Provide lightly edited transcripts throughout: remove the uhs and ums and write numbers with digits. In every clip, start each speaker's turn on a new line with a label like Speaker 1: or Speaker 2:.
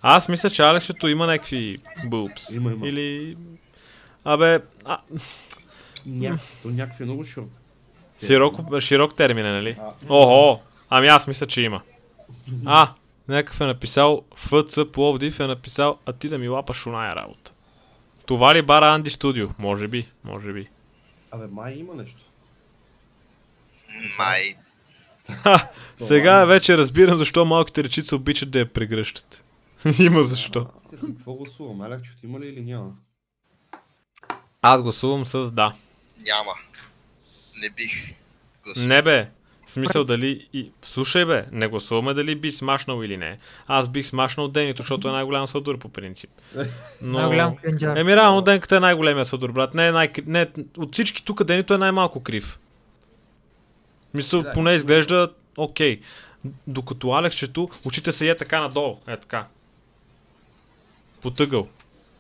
Speaker 1: Аз мисля, че Алексето има някакви бупс.
Speaker 2: Има.
Speaker 1: Или... Абе...
Speaker 2: Някакви много широк.
Speaker 1: Широк термин е, нали? Охо! Ами аз мисля, че има. Някакъв е написал ФЦ Пловдив е написал а ти да ми лапаш оная работа. Това ли бара Анди Студио? Може би.
Speaker 2: Абе, май има нещо.
Speaker 3: Май.
Speaker 1: Сега вече разбирам защо малките речица обичат да я прегръщат. Има защо.
Speaker 2: Какво гласувам? Алексчето има ли или няма?
Speaker 1: Аз гласувам с да.
Speaker 3: Няма. Не бих гласувал.
Speaker 1: Не бе. В смисъл дали и... Слушай бе, не гласуваме дали би смашнал или не. Аз бих смашнал Денито, защото е най-голям сладур по принцип. Но...
Speaker 4: Най-голям клинджар.
Speaker 1: Реално Денката е най-големият сладур, брат. От всички тук Денито е най-малко крив. Мисъл, поне изглежда окей. Докато Алексчето, очите се е така надолу. Е така. Потъгъл.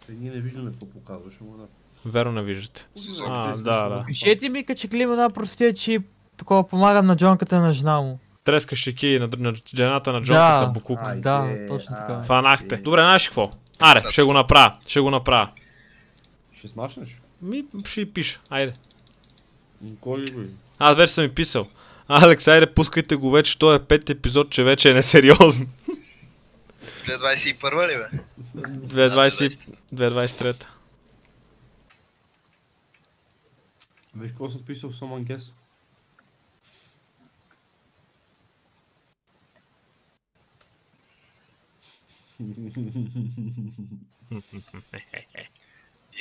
Speaker 2: Ние не виждаме какво показваш, ама да.
Speaker 1: Верно не виждате. Да.
Speaker 4: Пишете ми, качеклим една простия, че такова помагам на джонката на жена му.
Speaker 1: Треска шики на жената на Джонка са букук.
Speaker 4: Да, точно така.
Speaker 1: Фанахте. Добре, знаеш какво? Аре, ще го направя.
Speaker 2: Ще смашнеш?
Speaker 1: Ще пиша, айде.
Speaker 2: Кой бе?
Speaker 1: Аз вече съм ми писал. Алекс, айде, пускайте го вече, той е 5 епизод, че вече е несериозно.
Speaker 3: 2021 ли бе?
Speaker 1: 2023.
Speaker 2: Виж какво съм писал в Someone Guess?
Speaker 3: И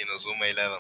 Speaker 3: на Zoom 11.